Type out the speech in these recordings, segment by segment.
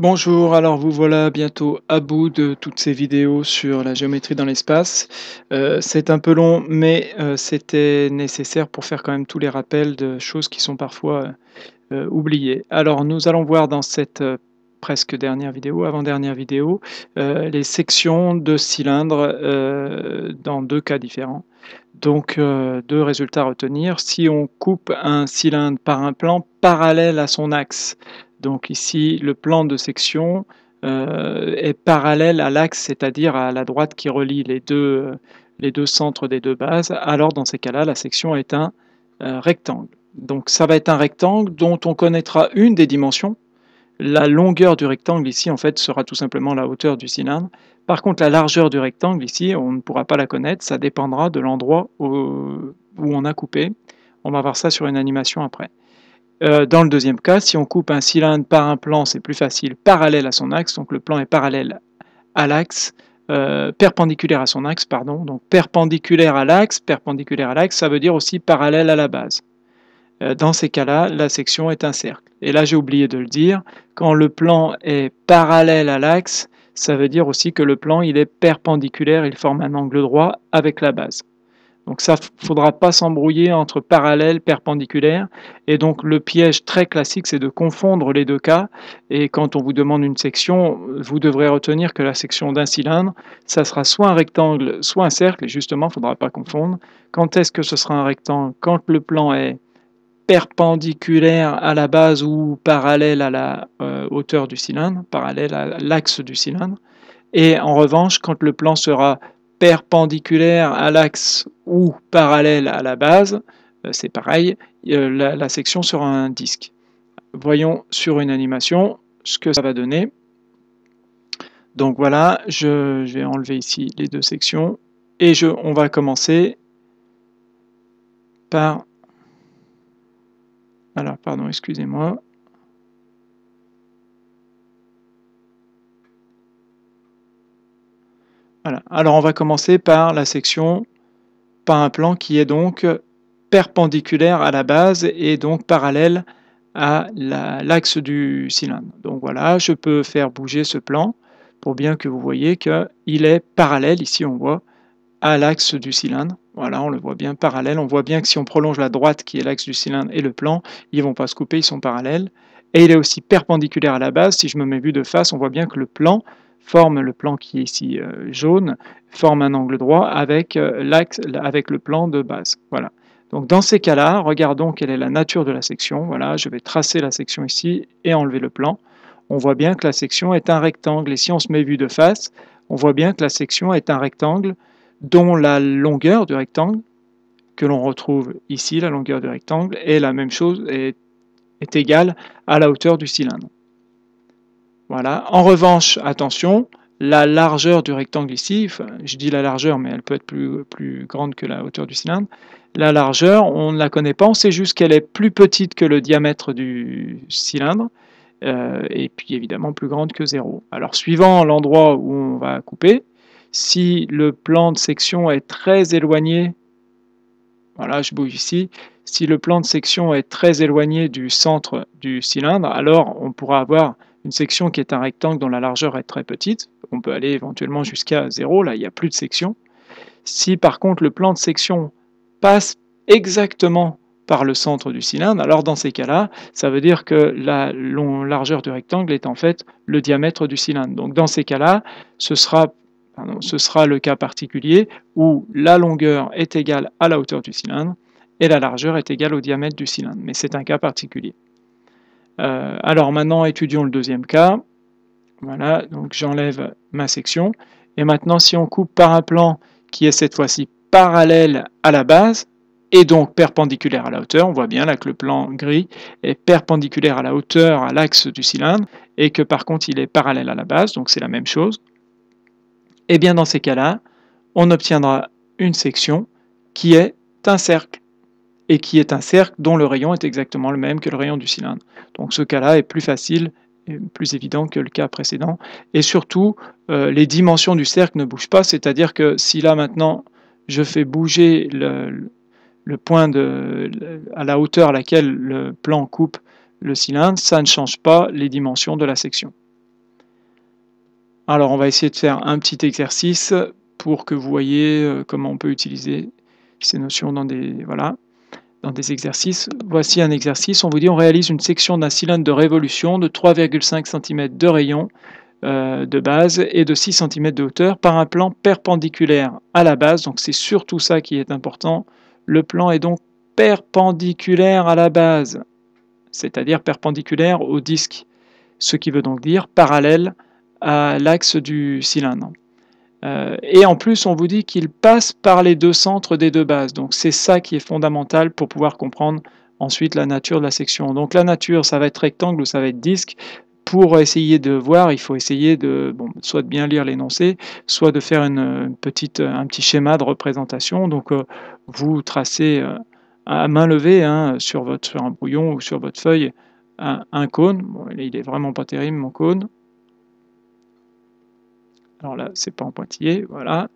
Bonjour, alors vous voilà bientôt à bout de toutes ces vidéos sur la géométrie dans l'espace. C'est un peu long, mais c'était nécessaire pour faire quand même tous les rappels de choses qui sont parfois oubliées. Alors nous allons voir dans cette presque dernière vidéo, avant-dernière vidéo, les sections de cylindres dans deux cas différents. Donc deux résultats à retenir. Si on coupe un cylindre par un plan parallèle à son axe, donc ici le plan de section est parallèle à l'axe, c'est-à-dire à la droite qui relie les deux centres des deux bases, alors dans ces cas-là, la section est un rectangle. Donc ça va être un rectangle dont on connaîtra une des dimensions. La longueur du rectangle ici, en fait, sera tout simplement la hauteur du cylindre. Par contre, la largeur du rectangle ici, on ne pourra pas la connaître, ça dépendra de l'endroit où on a coupé. On va voir ça sur une animation après. Dans le deuxième cas, si on coupe un cylindre par un plan, c'est plus facile, parallèle à son axe, donc le plan est parallèle à l'axe, perpendiculaire à son axe, pardon, donc perpendiculaire à l'axe, ça veut dire aussi parallèle à la base. Dans ces cas-là, la section est un cercle. Et là, j'ai oublié de le dire, quand le plan est parallèle à l'axe, ça veut dire aussi que le plan il est perpendiculaire, il forme un angle droit avec la base. Donc ça, il ne faudra pas s'embrouiller entre parallèle, perpendiculaire. Et donc le piège très classique, c'est de confondre les deux cas. Et quand on vous demande une section, vous devrez retenir que la section d'un cylindre, ça sera soit un rectangle, soit un cercle. Et justement, il ne faudra pas confondre. Quand est-ce que ce sera un rectangle? Quand le plan est perpendiculaire à la base ou parallèle à la hauteur du cylindre, parallèle à l'axe du cylindre. Et en revanche, quand le plan sera perpendiculaire à l'axe ou parallèle à la base, c'est pareil, la section sera un disque. Voyons sur une animation ce que ça va donner. Donc voilà, je vais enlever ici les deux sections et on va commencer par... Alors, pardon, excusez-moi. Voilà. Alors, on va commencer par la section, par un plan qui est donc perpendiculaire à la base et donc parallèle à l'axe du cylindre. Donc voilà, je peux faire bouger ce plan pour bien que vous voyez qu'il est parallèle, ici on voit, à l'axe du cylindre. Voilà, on le voit bien parallèle. On voit bien que si on prolonge la droite qui est l'axe du cylindre et le plan, ils ne vont pas se couper, ils sont parallèles. Et il est aussi perpendiculaire à la base. Si je me mets vue de face, on voit bien que le plan qui est ici jaune, forme un angle droit avec avec le plan de base. Voilà. Donc dans ces cas-là, regardons quelle est la nature de la section. Voilà, je vais tracer la section ici et enlever le plan. On voit bien que la section est un rectangle. Et si on se met vue de face, on voit bien que la section est un rectangle dont la longueur du rectangle, que l'on retrouve ici, la longueur du rectangle, est la même chose, est égale à la hauteur du cylindre. Voilà. En revanche, attention, la largeur du rectangle ici, enfin, je dis la largeur, mais elle peut être plus grande que la hauteur du cylindre. La largeur, on ne la connaît pas, on sait juste qu'elle est plus petite que le diamètre du cylindre, et puis évidemment plus grande que 0. Alors suivant l'endroit où on va couper, si le plan de section est très éloigné, voilà, je bouge ici, si le plan de section est très éloigné du centre du cylindre, alors on pourra avoir une section qui est un rectangle dont la largeur est très petite. On peut aller éventuellement jusqu'à 0, là il n'y a plus de section. Si par contre le plan de section passe exactement par le centre du cylindre, alors dans ces cas-là, ça veut dire que la largeur du rectangle est en fait le diamètre du cylindre. Donc dans ces cas-là, ce sera le cas particulier où la longueur est égale à la hauteur du cylindre et la largeur est égale au diamètre du cylindre. Mais c'est un cas particulier. Alors maintenant, étudions le deuxième cas. Voilà, donc j'enlève ma section. Et maintenant, si on coupe par un plan qui est cette fois-ci parallèle à la base, et donc perpendiculaire à la hauteur, on voit bien là que le plan gris est perpendiculaire à la hauteur, à l'axe du cylindre, et que par contre il est parallèle à la base, donc c'est la même chose. Et bien dans ces cas-là, on obtiendra une section qui est un cercle, et qui est un cercle dont le rayon est exactement le même que le rayon du cylindre. Donc ce cas-là est plus facile et plus évident que le cas précédent. Et surtout, les dimensions du cercle ne bougent pas, c'est-à-dire que si là maintenant je fais bouger le point à la hauteur à laquelle le plan coupe le cylindre, ça ne change pas les dimensions de la section. Alors on va essayer de faire un petit exercice pour que vous voyez comment on peut utiliser ces notions dans des exercices. Voici un exercice, on vous dit on réalise une section d'un cylindre de révolution de 3,5 cm de rayon de base et de 6 cm de hauteur par un plan perpendiculaire à la base, donc c'est surtout ça qui est important. Le plan est donc perpendiculaire à la base, c'est-à-dire perpendiculaire au disque, ce qui veut donc dire parallèle à l'axe du cylindre. Et en plus, on vous dit qu'il passe par les deux centres des deux bases. Donc c'est ça qui est fondamental pour pouvoir comprendre ensuite la nature de la section. Donc la nature, ça va être rectangle ou ça va être disque. Pour essayer de voir, il faut essayer de soit de bien lire l'énoncé, soit de faire un petit schéma de représentation. Donc vous tracez à main levée sur un brouillon ou sur votre feuille un cône. Bon, il est vraiment pas terrible mon cône. Alors là, c'est pas en pointillé, voilà.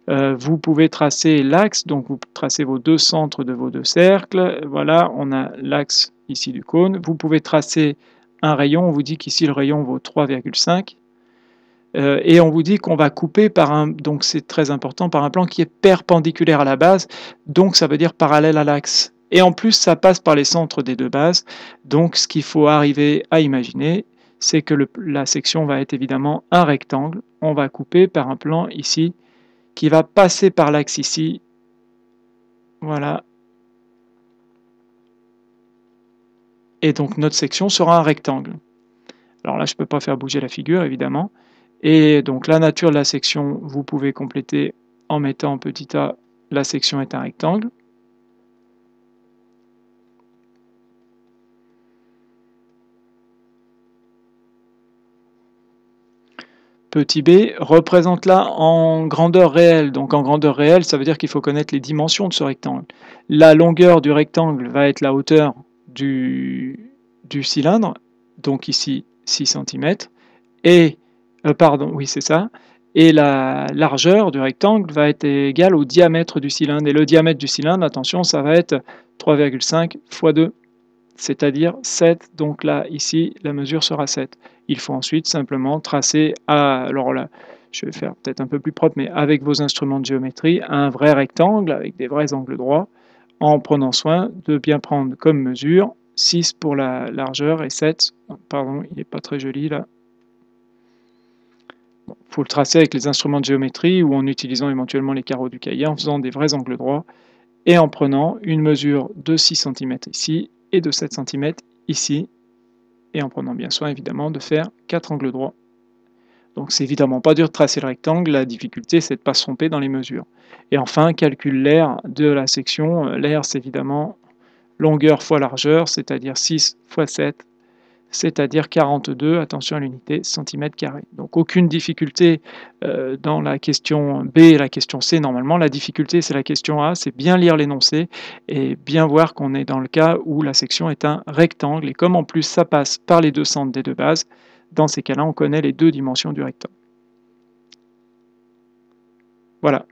Vous pouvez tracer l'axe, donc vous tracez vos deux centres de vos deux cercles. Voilà, on a l'axe ici du cône. Vous pouvez tracer un rayon, on vous dit qu'ici le rayon vaut 3,5. Et on vous dit qu'on va couper donc c'est très important, par un plan qui est perpendiculaire à la base, donc ça veut dire parallèle à l'axe. Et en plus, ça passe par les centres des deux bases, donc ce qu'il faut arriver à imaginer, c'est que la section va être évidemment un rectangle. On va couper par un plan ici, qui va passer par l'axe ici, voilà. Et donc notre section sera un rectangle. Alors là, je ne peux pas faire bouger la figure, évidemment. Et donc la nature de la section, vous pouvez compléter en mettant en petit a, la section est un rectangle. Petit b, représente-la en grandeur réelle. Donc en grandeur réelle, ça veut dire qu'il faut connaître les dimensions de ce rectangle. La longueur du rectangle va être la hauteur du cylindre, donc ici 6 cm. Et, pardon, oui c'est ça. Et la largeur du rectangle va être égale au diamètre du cylindre. Et le diamètre du cylindre, attention, ça va être 3,5 x 2, c'est-à-dire 7. Donc là, ici, la mesure sera 7. Il faut ensuite simplement tracer, alors là, je vais faire peut-être un peu plus propre, mais avec vos instruments de géométrie, un vrai rectangle avec des vrais angles droits, en prenant soin de bien prendre comme mesure 6 pour la largeur et 7, pardon, il n'est pas très joli là. Il faut le tracer avec les instruments de géométrie ou en utilisant éventuellement les carreaux du cahier, en faisant des vrais angles droits et en prenant une mesure de 6 cm ici et de 7 cm ici, et en prenant bien soin évidemment de faire 4 angles droits. Donc c'est évidemment pas dur de tracer le rectangle, la difficulté c'est de ne pas se tromper dans les mesures. Et enfin, calcule l'aire de la section. L'aire c'est évidemment longueur fois largeur, c'est-à-dire 6 fois 7, c'est-à-dire 42, attention à l'unité, cm². Donc aucune difficulté dans la question B et la question C normalement. La difficulté c'est la question A, c'est bien lire l'énoncé et bien voir qu'on est dans le cas où la section est un rectangle. Et comme en plus ça passe par les deux centres des deux bases, dans ces cas-là on connaît les deux dimensions du rectangle. Voilà.